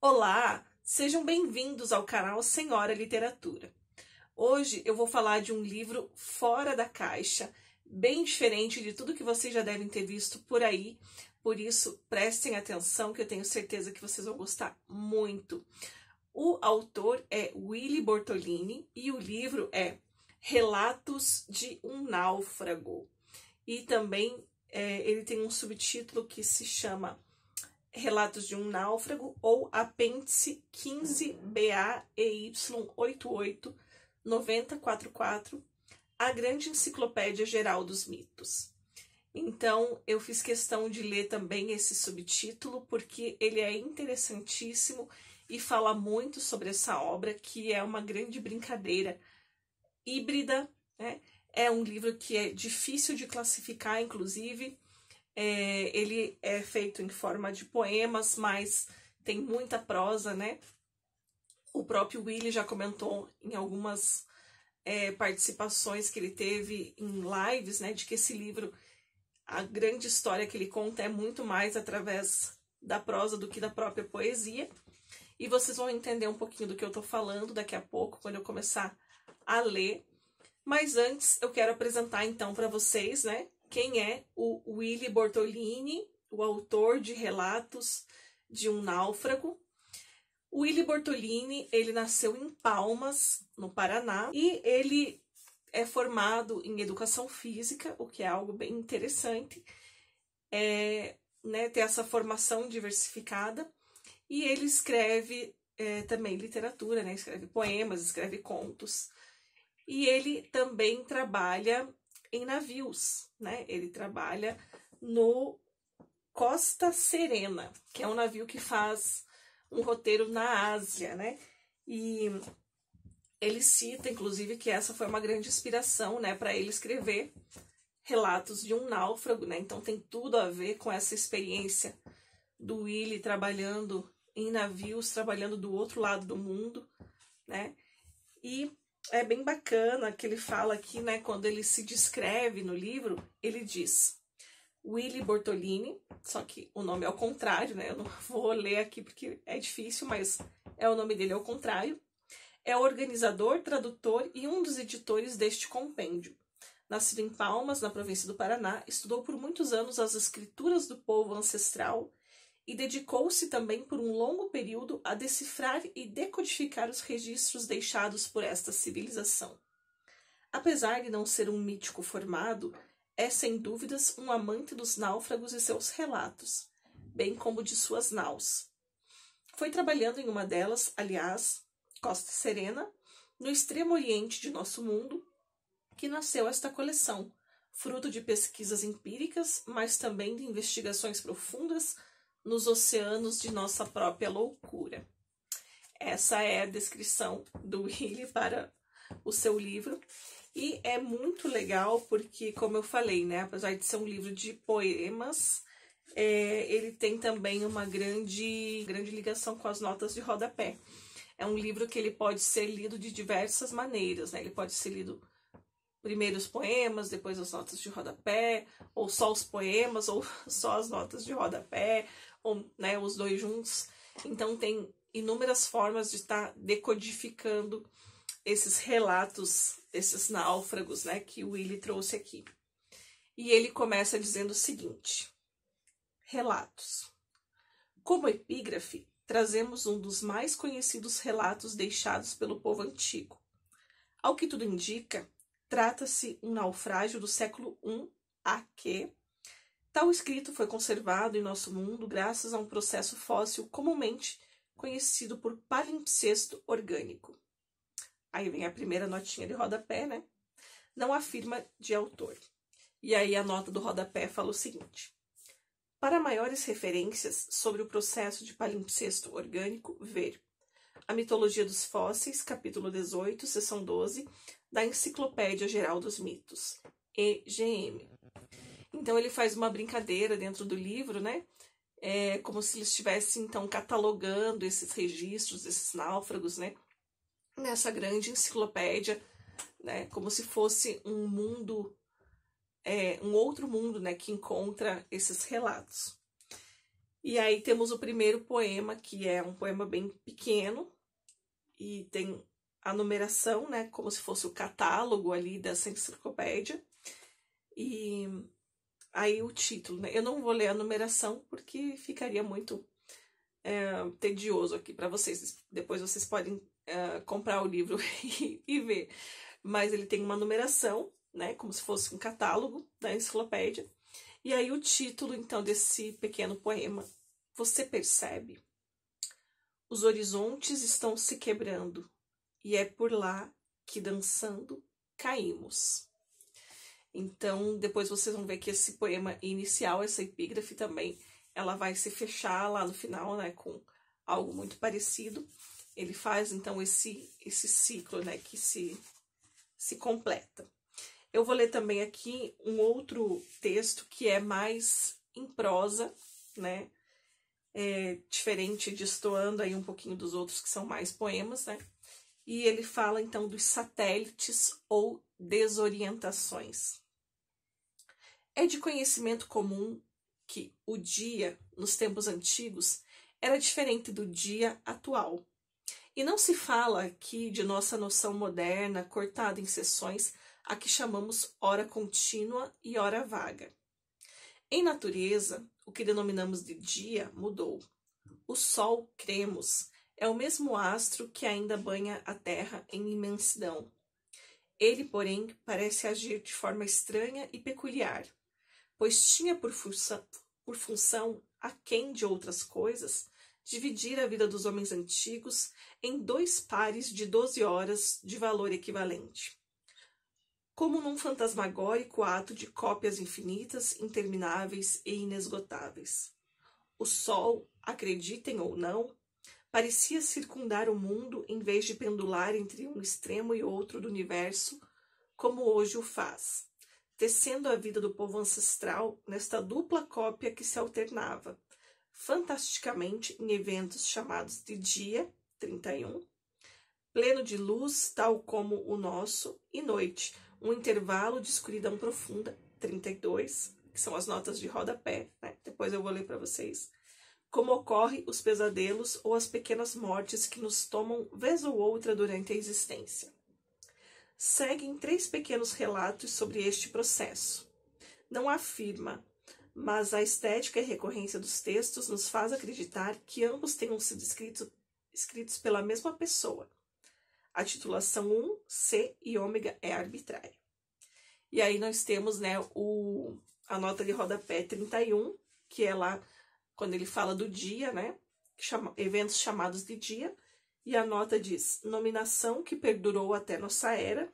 Olá, sejam bem-vindos ao canal Senhora Literatura. Hoje eu vou falar de um livro fora da caixa, bem diferente de tudo que vocês já devem ter visto por aí, por isso prestem atenção que eu tenho certeza que vocês vão gostar muito. O autor é Willy Bortolini e o livro é Relatos de um Náufrago. E também ele tem um subtítulo que se chama Relatos de um Náufrago ou Apêndice 15 BAEY 889044, a Grande Enciclopédia Geral dos Mitos. Então, eu fiz questão de ler também esse subtítulo porque ele é interessantíssimo e fala muito sobre essa obra, que é uma grande brincadeira híbrida, né? É um livro que é difícil de classificar, inclusive. Ele é feito em forma de poemas, mas tem muita prosa, né? O próprio Willy já comentou em algumas participações que ele teve em lives, né? De que esse livro, a grande história que ele conta é muito mais através da prosa do que da própria poesia. E vocês vão entender um pouquinho do que eu tô falando daqui a pouco, quando eu começar a ler. Mas antes, eu quero apresentar então para vocês, né? Quem é o Willy Bortolini, o autor de Relatos de um Náufrago. O Willy Bortolini, ele nasceu em Palmas, no Paraná, e ele é formado em Educação Física, o que é algo bem interessante, né, ter essa formação diversificada, e ele escreve também literatura, né, escreve poemas, escreve contos, e ele também trabalha em navios, né? Ele trabalha no Costa Serena, que é um navio que faz um roteiro na Ásia, né? E ele cita, inclusive, que essa foi uma grande inspiração, né, para ele escrever Relatos de um Náufrago, né? Então tem tudo a ver com essa experiência do Willy trabalhando em navios, trabalhando do outro lado do mundo, né? E é bem bacana que ele fala aqui, né, quando ele se descreve no livro, ele diz Willy Bortolini, só que o nome é ao contrário, né, eu não vou ler aqui porque é difícil, mas o nome dele ao contrário, é organizador, tradutor e um dos editores deste compêndio. Nascido em Palmas, na província do Paraná, estudou por muitos anos as escrituras do povo ancestral e dedicou-se também por um longo período a decifrar e decodificar os registros deixados por esta civilização. Apesar de não ser um mítico formado, é sem dúvidas um amante dos náufragos e seus relatos, bem como de suas naus. Foi trabalhando em uma delas, aliás, Costa Serena, no extremo oriente de nosso mundo, que nasceu esta coleção, fruto de pesquisas empíricas, mas também de investigações profundas nos oceanos de nossa própria loucura. Essa é a descrição do Willy para o seu livro. E é muito legal porque, como eu falei, né, apesar de ser um livro de poemas, ele tem também uma grande ligação com as notas de rodapé. É um livro que ele pode ser lido de diversas maneiras, né? Ele pode ser lido primeiro os poemas, depois as notas de rodapé, ou só os poemas, ou só as notas de rodapé, ou, né, os dois juntos. Então tem inúmeras formas de estar decodificando esses relatos, esses náufragos, né, que o Willy trouxe aqui. E ele começa dizendo o seguinte: Relatos. Como epígrafe, trazemos um dos mais conhecidos relatos deixados pelo povo antigo. Ao que tudo indica, trata-se um naufrágio do século I a.Q. Tal escrito foi conservado em nosso mundo graças a um processo fóssil comumente conhecido por palimpsesto orgânico. Aí vem a primeira notinha de rodapé, né? Não afirma de autor. E aí a nota do rodapé fala o seguinte: para maiores referências sobre o processo de palimpsesto orgânico, ver A Mitologia dos Fósseis, capítulo 18, seção 12, da Enciclopédia Geral dos Mitos, EGM. Então ele faz uma brincadeira dentro do livro, né? Como se ele estivesse, então, catalogando esses registros, esses náufragos, né? Nessa grande enciclopédia, né? Como se fosse um mundo, um outro mundo, né? Que encontra esses relatos. E aí temos o primeiro poema, que é um poema bem pequeno, e tem a numeração, né, como se fosse o catálogo ali dessa enciclopédia. E aí o título, né? Eu não vou ler a numeração porque ficaria muito tedioso aqui para vocês. Depois vocês podem comprar o livro e ver. Mas ele tem uma numeração, né, como se fosse um catálogo da enciclopédia. E aí o título, então, desse pequeno poema: você percebe? Os horizontes estão se quebrando, e é por lá que, dançando, caímos. Então, depois vocês vão ver que esse poema inicial, essa epígrafe também, ela vai se fechar lá no final, né, com algo muito parecido. Ele faz, então, esse ciclo, né, que se completa. Eu vou ler também aqui um outro texto que é mais em prosa, né, diferente, destoando aí um pouquinho dos outros que são mais poemas, né, e ele fala, então, dos satélites ou desorientações. É de conhecimento comum que o dia, nos tempos antigos, era diferente do dia atual. E não se fala aqui de nossa noção moderna, cortada em seções, a que chamamos hora contínua e hora vaga. Em natureza, o que denominamos de dia mudou. O Sol, cremos, é o mesmo astro que ainda banha a Terra em imensidão. Ele, porém, parece agir de forma estranha e peculiar, pois tinha por função, aquém de outras coisas, dividir a vida dos homens antigos em 2 pares de 12 horas de valor equivalente. Como num fantasmagórico ato de cópias infinitas, intermináveis e inesgotáveis. O Sol, acreditem ou não, parecia circundar o mundo em vez de pendular entre um extremo e outro do universo, como hoje o faz, tecendo a vida do povo ancestral nesta dupla cópia que se alternava, fantasticamente em eventos chamados de dia, 31, pleno de luz, tal como o nosso, e noite, um intervalo de escuridão profunda, 32, que são as notas de rodapé, né? Depois eu vou ler para vocês. Como ocorre os pesadelos ou as pequenas mortes que nos tomam vez ou outra durante a existência. Seguem 3 pequenos relatos sobre este processo. Não afirma, mas a estética e recorrência dos textos nos faz acreditar que ambos tenham sido escritos pela mesma pessoa. A titulação 1, C e ômega é arbitrária. E aí nós temos, né, a nota de rodapé 31, que é lá quando ele fala do dia, né, eventos chamados de dia, e a nota diz nominação que perdurou até nossa era.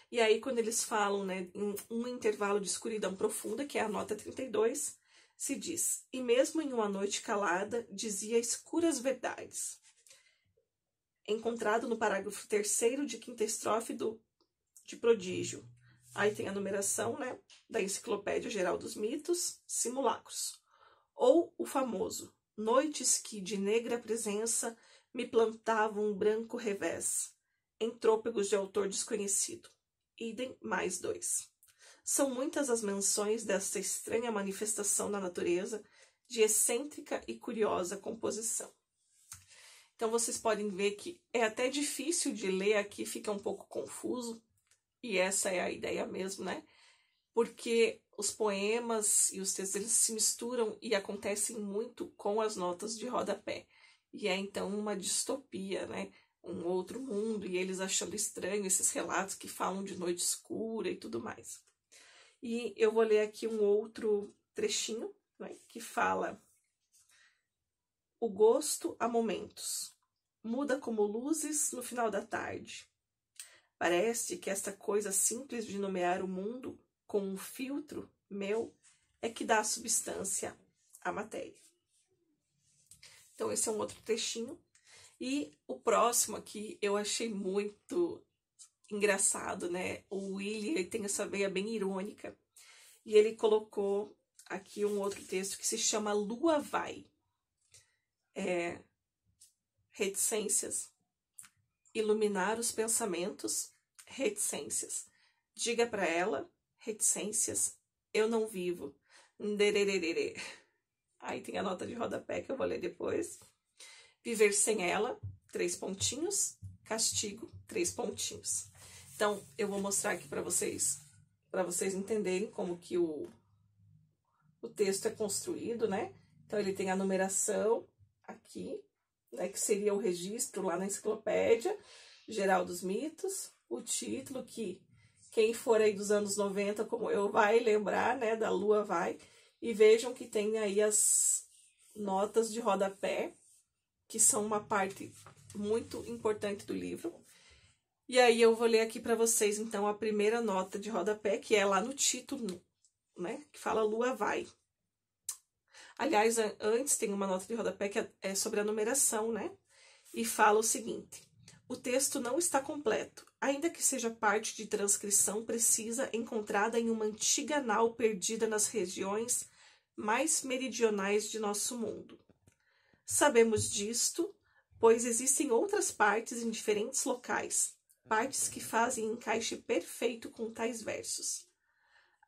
E aí quando eles falam, né, em um intervalo de escuridão profunda, que é a nota 32, se diz: e mesmo em uma noite calada, dizia escuras verdades. Encontrado no parágrafo 3º de quinta estrofe de Prodígio. Aí tem a numeração, né, da Enciclopédia Geral dos Mitos, simulacros. Ou o famoso: noites que de negra presença me plantavam um branco revés, em trôpegos de autor desconhecido. Idem mais 2. São muitas as menções desta estranha manifestação da natureza, de excêntrica e curiosa composição. Então, vocês podem ver que é até difícil de ler aqui, fica um pouco confuso, e essa é a ideia mesmo, né? Porque os poemas e os textos, eles se misturam e acontecem muito com as notas de rodapé. E é, então, uma distopia, né? Um outro mundo, e eles achando estranho esses relatos que falam de noite escura e tudo mais. E eu vou ler aqui um outro trechinho, né, que fala: o gosto há momentos, muda como luzes no final da tarde. Parece que esta coisa simples de nomear o mundo com um filtro meu é que dá substância à matéria. Então esse é um outro trechinho. E o próximo aqui eu achei muito engraçado, né? O Willy, ele tem essa veia bem irônica. E ele colocou aqui um outro texto que se chama Lua Vai. Reticências. Iluminar os pensamentos, reticências. Diga para ela, reticências, eu não vivo. Nderererê. Aí tem a nota de rodapé que eu vou ler depois. Viver sem ela, 3 pontinhos. Castigo, 3 pontinhos. Então, eu vou mostrar aqui para vocês entenderem como que o texto é construído, né? Então, ele tem a numeração aqui, né, que seria o registro lá na enciclopédia geral dos mitos, o título, que quem for aí dos anos 90, como eu, vai lembrar, né, da Lua Vai, e vejam que tem aí as notas de rodapé, que são uma parte muito importante do livro. E aí eu vou ler aqui para vocês, então, a primeira nota de rodapé, que é lá no título, né, que fala Lua Vai. Aliás, antes tem uma nota de rodapé que é sobre a numeração, né? E fala o seguinte: o texto não está completo, ainda que seja parte de transcrição precisa encontrada em uma antiga nau perdida nas regiões mais meridionais de nosso mundo. Sabemos disto, pois existem outras partes em diferentes locais, partes que fazem encaixe perfeito com tais versos.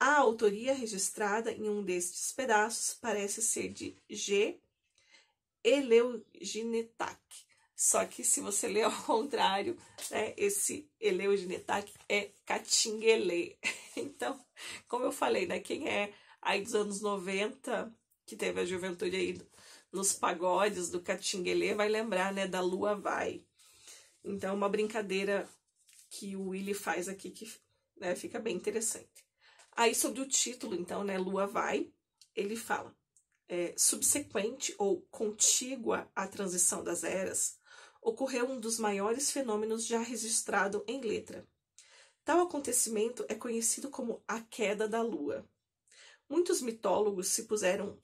A autoria registrada em um destes pedaços parece ser de G. Eleuginetac. Só que se você ler ao contrário, né, esse Eleuginetac é Catinguelê. Então, como eu falei, né, quem é aí dos anos 90, que teve a juventude aí nos pagodes do Catinguelê, vai lembrar, né, da Lua Vai. Então, uma brincadeira que o Willy faz aqui que, né, fica bem interessante. Aí, sobre o título, então, né, Lua Vai, ele fala, subsequente ou contígua à transição das eras, ocorreu um dos maiores fenômenos já registrado em letra. Tal acontecimento é conhecido como a queda da Lua. Muitos mitólogos se puseram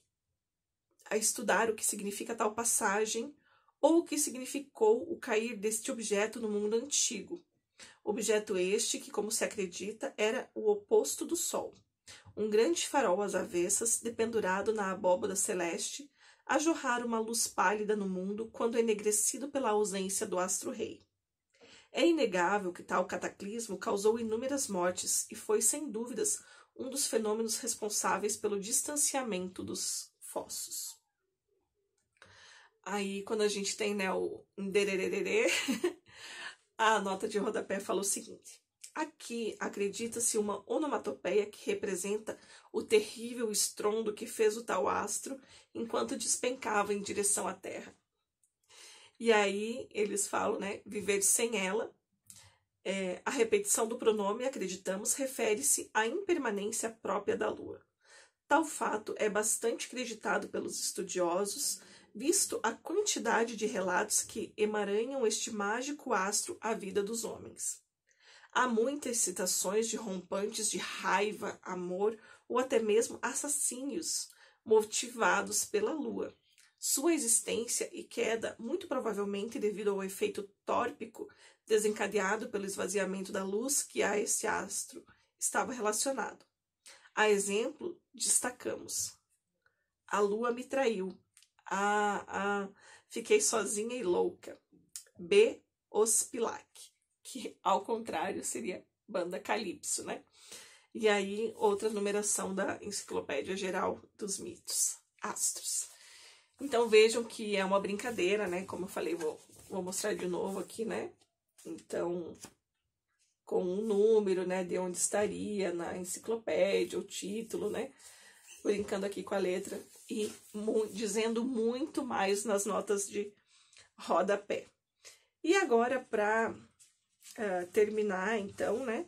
a estudar o que significa tal passagem ou o que significou o cair deste objeto no mundo antigo. Objeto este que, como se acredita, era o oposto do Sol. Um grande farol às avessas, dependurado na abóbada celeste, a jorrar uma luz pálida no mundo quando enegrecido pela ausência do astro-rei. É inegável que tal cataclismo causou inúmeras mortes e foi, sem dúvidas, um dos fenômenos responsáveis pelo distanciamento dos fossos. Aí, quando a gente tem, né, o nderererê, a nota de rodapé fala o seguinte: aqui acredita-se uma onomatopeia que representa o terrível estrondo que fez o tal astro enquanto despencava em direção à Terra. E aí eles falam, né, viver sem ela. A repetição do pronome, acreditamos, refere-se à impermanência própria da Lua. Tal fato é bastante acreditado pelos estudiosos, visto a quantidade de relatos que emaranham este mágico astro à vida dos homens. Há muitas citações de rompantes de raiva, amor ou até mesmo assassínios motivados pela Lua. Sua existência e queda, muito provavelmente devido ao efeito tórpico desencadeado pelo esvaziamento da luz que a esse astro estava relacionado. A exemplo, destacamos: a Lua me traiu. Fiquei sozinha e louca. B. Ospilac, que ao contrário seria banda Calypso, né? E aí, outra numeração da Enciclopédia Geral dos Mitos, Astros. Então, vejam que é uma brincadeira, né? Como eu falei, vou mostrar de novo aqui, né? Então, com um número, né? De onde estaria na enciclopédia, o título, né? Brincando aqui com a letra e dizendo muito mais nas notas de rodapé. E agora, para terminar, então, né?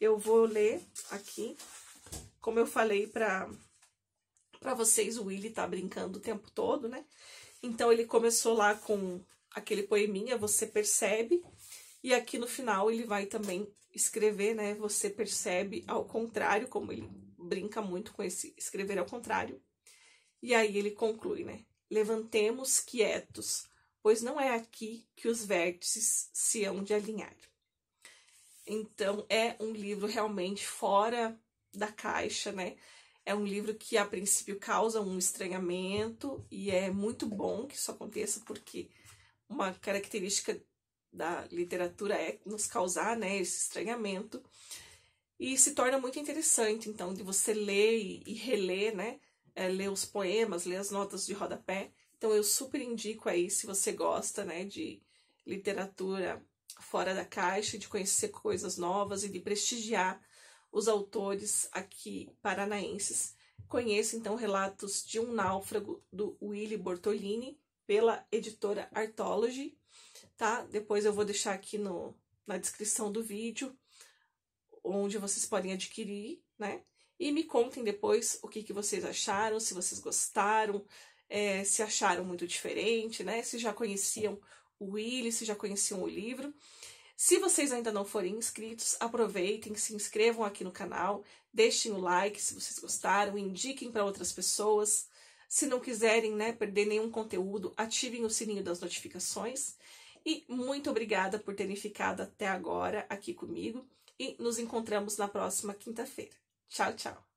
Eu vou ler aqui, como eu falei para vocês, o Willy tá brincando o tempo todo, né? Então, ele começou lá com aquele poeminha, Você Percebe, e aqui no final ele vai também escrever, né? Você percebe ao contrário, como ele brinca muito com esse escrever ao contrário. E aí ele conclui, né? Levantemos quietos, pois não é aqui que os vértices se hão de alinhar. Então, é um livro realmente fora da caixa, né? É um livro que, a princípio, causa um estranhamento e é muito bom que isso aconteça, porque uma característica da literatura é nos causar, né, esse estranhamento. E se torna muito interessante, então, de você ler e reler, né, ler os poemas, ler as notas de rodapé. Então eu super indico aí, se você gosta, né, de literatura fora da caixa, de conhecer coisas novas e de prestigiar os autores aqui paranaenses. Conheça então Relatos de um Náufrago, do Willy Bortolini, pela editora Artology, tá? Depois eu vou deixar aqui na descrição do vídeo, onde vocês podem adquirir, né? E me contem depois o que vocês acharam, se vocês gostaram, se acharam muito diferente, né? Se já conheciam o Willy, se já conheciam o livro. Se vocês ainda não forem inscritos, aproveitem, se inscrevam aqui no canal, deixem o like se vocês gostaram, indiquem para outras pessoas. Se não quiserem, né, perder nenhum conteúdo, ativem o sininho das notificações. E muito obrigada por terem ficado até agora aqui comigo. E nos encontramos na próxima quinta-feira. Tchau, tchau!